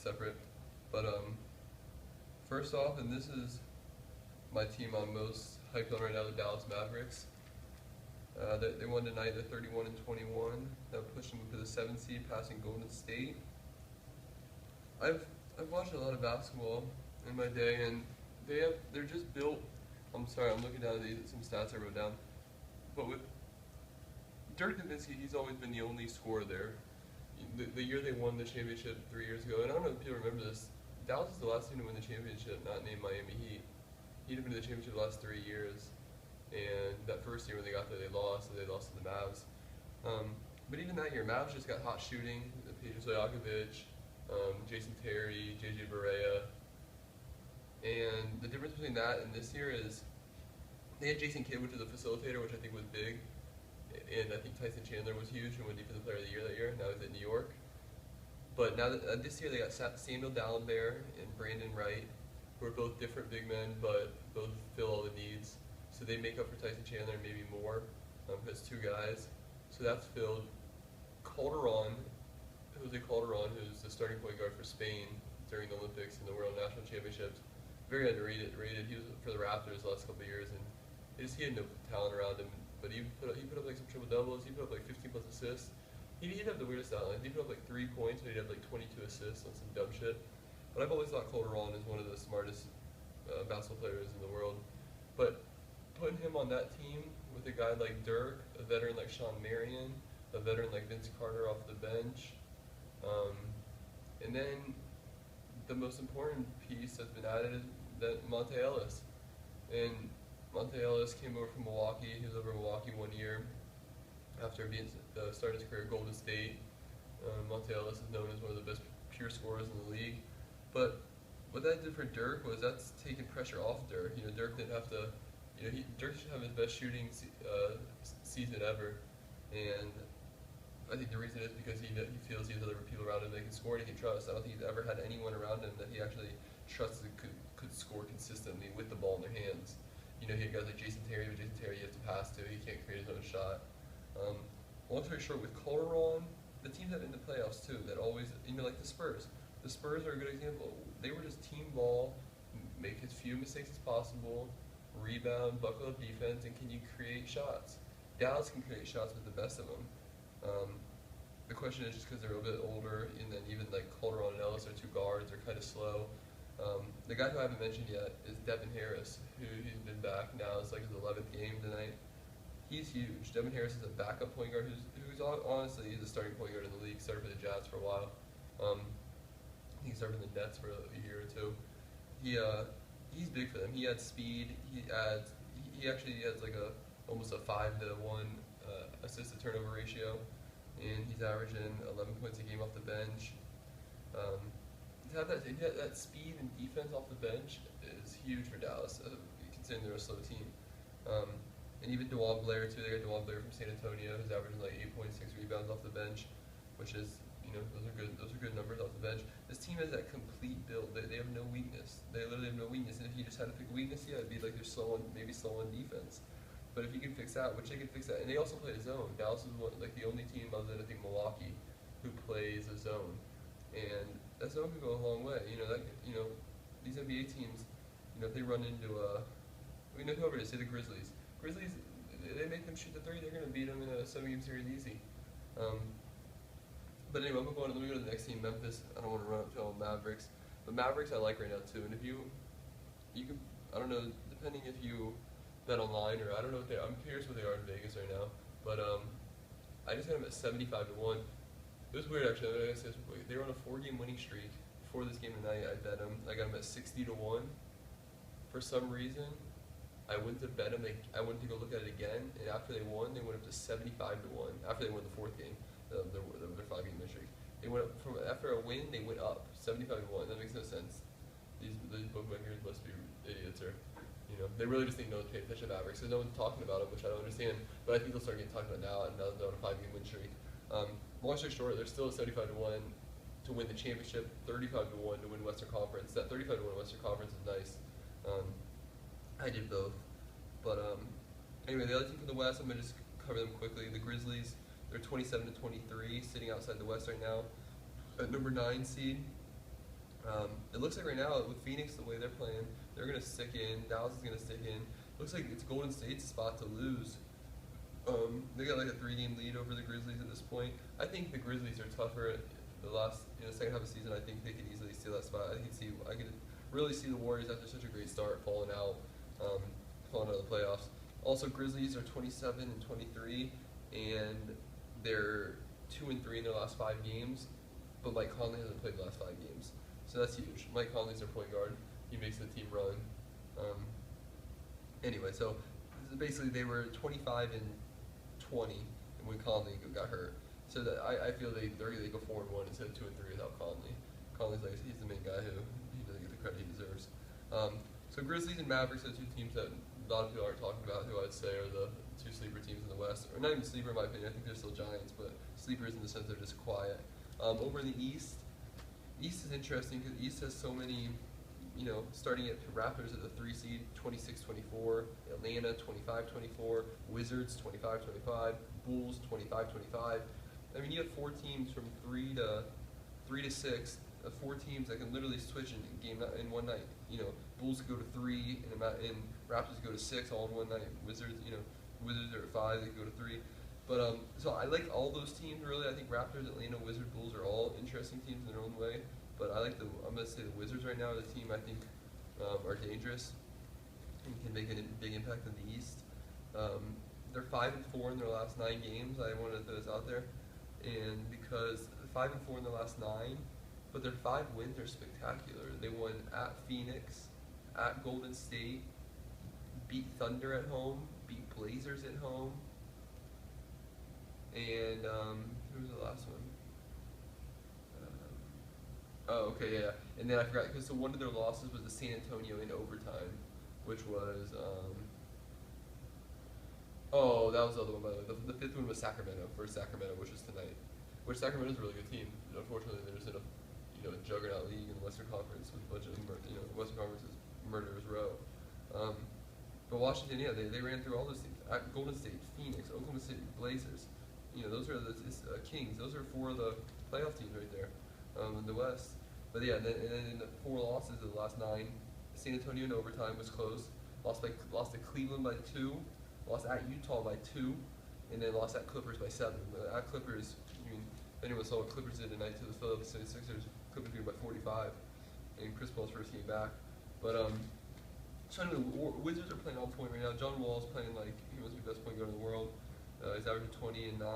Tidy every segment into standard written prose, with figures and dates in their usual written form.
separate. But first off, and this is my team I'm most hyped on right now, the Dallas Mavericks. They won tonight. They're 31-21. That pushed them up to the 7th seed, passing Golden State. I've watched a lot of basketball in my day, and they're just built. I'm sorry, I'm looking down at some stats I wrote down. But with Dirk Nowitzki, he's always been the only scorer there. The year they won the championship 3 years ago, and I don't know if people remember this, Dallas is the last team to win the championship, not named Miami Heat. He'd have been to the championship the last 3 years, and that first year when they got there, they lost, so they lost to the Mavs. But even that year, Mavs just got hot shooting. Peter Stojakovic, Jason Terry, JJ Barea. And the difference between that and this year is they had Jason Kidd, which was a facilitator, which I think was big. And I think Tyson Chandler was huge and won Defensive Player of the Year that year. Now he's at New York. But now this year they got Samuel Dallenberg and Brandon Wright, who are both different big men, but both fill all the needs. So they make up for Tyson Chandler and maybe more. Has two guys. So that's filled. Jose Calderon, who's the starting point guard for Spain during the Olympics and the World National Championships, very underrated. He was for the Raptors the last couple of years, and he had no talent around him. But he put up like some triple doubles. He put up like 15 plus assists. He'd have the weirdest outline. He'd put up like 3 points, but he'd have like 22 assists on some dumb shit. But I've always thought Calderon is one of the smartest basketball players in the world. But putting him on that team with a guy like Dirk, a veteran like Sean Marion, a veteran like Vince Carter off the bench, and then the most important piece that's been added is that Monte Ellis. And Monte Ellis came over from Milwaukee. He was over in Milwaukee 1 year after starting his career at Golden State. Monte Ellis is known as one of the best pure scorers in the league. But what that did for Dirk was that's taking pressure off Dirk. Dirk didn't have to. Dirk should have his best shooting season ever, and I think the reason is because he feels he has other people around him that can score and he can trust. I don't think he's ever had anyone around him that he actually trusted could score consistently with the ball in their hands. He had guys like Jason Terry, but Jason Terry you have to pass to. He can't create his own shot. Long story short, with Calderon, the teams that in the playoffs too, that always, like the Spurs. The Spurs are a good example. They were just team ball, make as few mistakes as possible, rebound, buckle up defense, and can you create shots? Dallas can create shots with the best of them. The question is just because they're a bit older, and then even like Calderon and Ellis are two guards, they're kind of slow. The guy who I haven't mentioned yet is Devin Harris, he's been back now. It's like his 11th game tonight. He's huge. Devin Harris is a backup point guard who's honestly he's a starting point guard in the league. Started for the Jazz for a while. He started in the Nets for a year or two. He's big for them. He adds speed. He actually has like almost a 5-to-1 assist to turnover ratio, and he's averaging 11 points a game off the bench. To have that speed and defense off the bench is huge for Dallas, considering they're a slow team. And even DeJuan Blair too. They got DeJuan Blair from San Antonio, who's averaging like 8.6 rebounds off the bench, which is those are good numbers off the bench. This team has that complete build. They have no weakness. They literally have no weakness. And if you just had to pick a weakness, it'd be like they're slow on defense. But if you can fix that, which they can fix that, and they also play a zone. Dallas is the only team other than I think Milwaukee who plays a zone, and that zone can go a long way. These NBA teams, if they run into whoever it is, say the Grizzlies. Grizzlies, they make them shoot the three. They're going to beat them in a 7-game series easy. But anyway, let me go to the next team, Memphis. I don't want to run up to all Mavericks, but Mavericks I like right now too. And if you can, I don't know, depending if you bet online or I don't know what I'm curious what they are in Vegas right now. But I just got them at 75-1. It was weird actually. They were on a 4-game winning streak before this game tonight. I bet them. I got them at 60-1. For some reason, I went to bet them. I went to go look at it again, and after they won, they went up to 75-1. After they won the 4th game. Their 5-game win streak. They went up after a win. They went up 75-1. That makes no sense. These bookmakers must be idiots, or they really just think no one's paying attention to Mavericks because no one's talking about them, which I don't understand. But I think they'll start getting talked about now, and now they're on a 5-game win streak. Long story short, they're still at 75-1 to win the championship, 35-1 to win Western Conference. That 35-1 Western Conference is nice. I did both, but anyway, the other team from the West, I'm gonna just cover them quickly. The Grizzlies. They're 27-23, sitting outside the West right now. At number 9 seed, It looks like right now with Phoenix, the way they're playing, they're going to stick in. Dallas is going to stick in. Looks like it's Golden State's spot to lose. They got like a 3-game lead over the Grizzlies at this point. I think the Grizzlies are tougher. The second half of the season, I think they could easily steal that spot. I could really see the Warriors after such a great start um, falling out of the playoffs. Also, Grizzlies are 27 and 23, and they're 2-3 in their last 5 games. But Mike Conley hasn't played the last 5 games, so that's huge. Mike Conley's their point guard. He makes the team run. Anyway, so basically they were 25 and 20 when Conley got hurt. So that I feel they go 4-1 instead of 2-3 without Conley. Conley's like he's the main guy who he doesn't get the credit he deserves. So Grizzlies and Mavericks are the two teams that a lot of people aren't talking about, who I'd say are the two sleeper teams in the West. Or not even sleeper in my opinion. I think they're still giants, but sleepers in the sense they're just quiet. Over in the East is interesting because the East has so many. Starting at Raptors at the 3 seed, 26-24, Atlanta 25-24, Wizards 25-25, Bulls 25-25. I mean, you have 4 teams from 3 to 6, 4 teams that can literally switch in one night. Bulls go to 3 and Raptors go to 6 all in one night. Wizards are at 5, they go to 3. But so I like all those teams really. I think Raptors, Atlanta, Wizards, Bulls are all interesting teams in their own way. But I'm going to say the Wizards right now are the team I think are dangerous and can make a big impact in the East. They're 5-4 in their last 9 games. I wanted to throw this out there, and because 5-4 in the last 9, but their 5 wins are spectacular. They won at Phoenix, at Golden State, beat Thunder at home, beat Blazers at home, and who was the last one? Oh, okay, yeah. And then I forgot, because so one of their losses was to San Antonio in overtime, which was, that was the other one, by the way. The 5th one was Sacramento, which was tonight. Which Sacramento's a really good team. Unfortunately, they're just in a juggernaut league in the Western Conference with a bunch of, Western Conference is murderer's row. But Washington, yeah, they ran through all those teams. Golden State, Phoenix, Oklahoma City, Blazers. Those are the Kings. Those are 4 of the playoff teams right there. In the West. But yeah, and then in the 4 losses of the last 9, San Antonio in overtime was close. Lost to Cleveland by 2, lost at Utah by 2, and then lost at Clippers by 7. At Clippers, if anyone saw what Clippers did tonight to the Philadelphia 76ers, Clippers beat by 45, and Chris Paul's first game back. But Wizards are playing on point right now. John Wall's playing like he must be the best point guard in the world. He's averaging 20 and 9.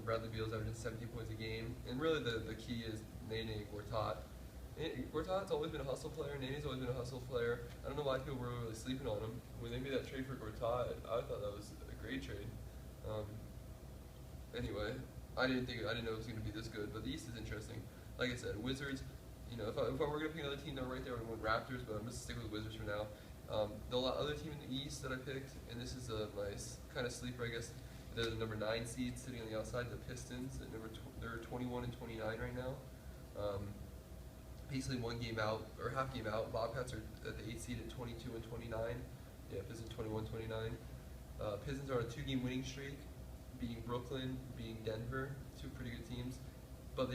Bradley Beal's averaging 17 points a game. And really the key is Nene Gortat. Gortat's always been a hustle player. Nene's always been a hustle player. I don't know why people were really sleeping on him. When they made that trade for Gortat, I thought that was a great trade. Anyway, I didn't know it was going to be this good, but the East is interesting. Like I said, Wizards, if I were going to pick another team that right there, I would go Raptors, but I'm going to stick with Wizards for now. The other team in the East that I picked, and this is my kind of sleeper, I guess. They're the number 9 seed sitting on the outside, the Pistons. They're 21 and 29 right now. Basically 1 game out, or half game out. Bobcats are at the 8th seed at 22 and 29. Yeah, Pistons 21-29. Pistons are on a 2-game winning streak, beating Brooklyn, beating Denver, 2 pretty good teams. But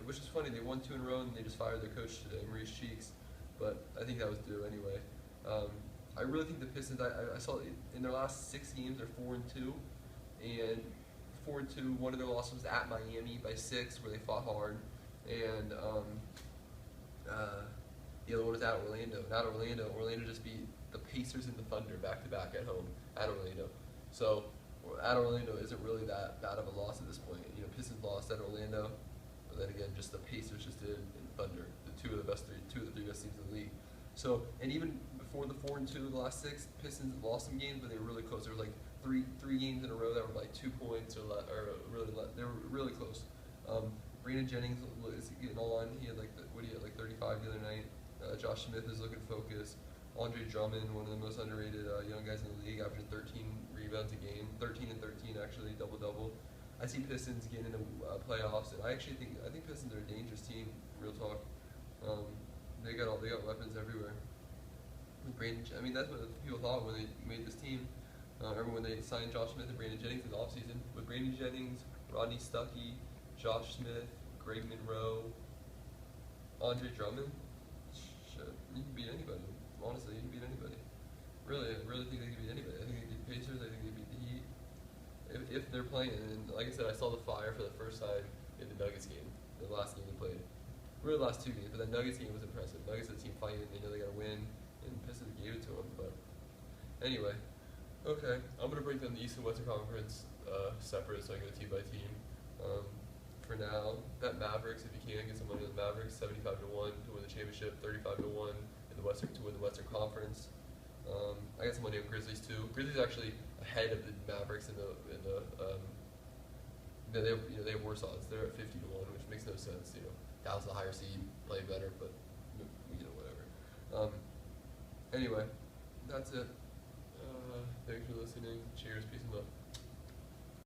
which is funny, they won 2 in a row and they just fired their coach today, Maurice Cheeks. But I think that was due anyway. I really think the Pistons. I saw in their last 6 games they're 4-2. And 4-2, one of their losses was at Miami by 6, where they fought hard, and the other one was at Orlando. And Orlando just beat the Pacers and the Thunder back-to-back at home at Orlando. So at Orlando isn't really that bad of a loss at this point. Pistons lost at Orlando, but then again, just the Pacers just did, and Thunder, two of the 3 best teams in the league. So, and even before the 4-2, the last 6, Pistons lost some games, but they were really close. There was like three games in a row that were like 2 points or they were really close. Brandon Jennings is getting all on. He had like 35 the other night. Josh Smith is looking focused. Andre Drummond, one of the most underrated young guys in the league, averaging 13 rebounds a game, 13 and 13 actually, double. I see Pistons getting into playoffs, and I think Pistons are a dangerous team. Real talk. They got weapons everywhere. That's what people thought when they made this team. Or when they signed Josh Smith and Brandon Jennings in the offseason. With Brandon Jennings, Rodney Stuckey, Josh Smith, Greg Monroe, Andre Drummond, shit, he can beat anybody. Honestly, he can beat anybody. Really, I really think they can beat anybody. I think they can beat the Pacers. I think they beat the Heat. If they're playing, and like I said, I saw the Fire for the first time in the Nuggets game, the last game they played. Really, the last two games, but that Nuggets game was impressive. Nuggets are the team fighting. They know they got to win, and Pistons gave it to them. But anyway, okay, I'm gonna break down the East and Western Conference separate, so I go team by team. For now, bet Mavericks if you can get some money on the Mavericks, 75-1 to win the championship, 35-1 in the Western to win the Western Conference. I got some money on Grizzlies too. Grizzlies actually ahead of the Mavericks in the they have worse odds. They're at 50-1, which makes no sense. Dallas the higher seed, play better, but whatever. Anyway, that's it. Thanks for listening. Cheers, peace and love.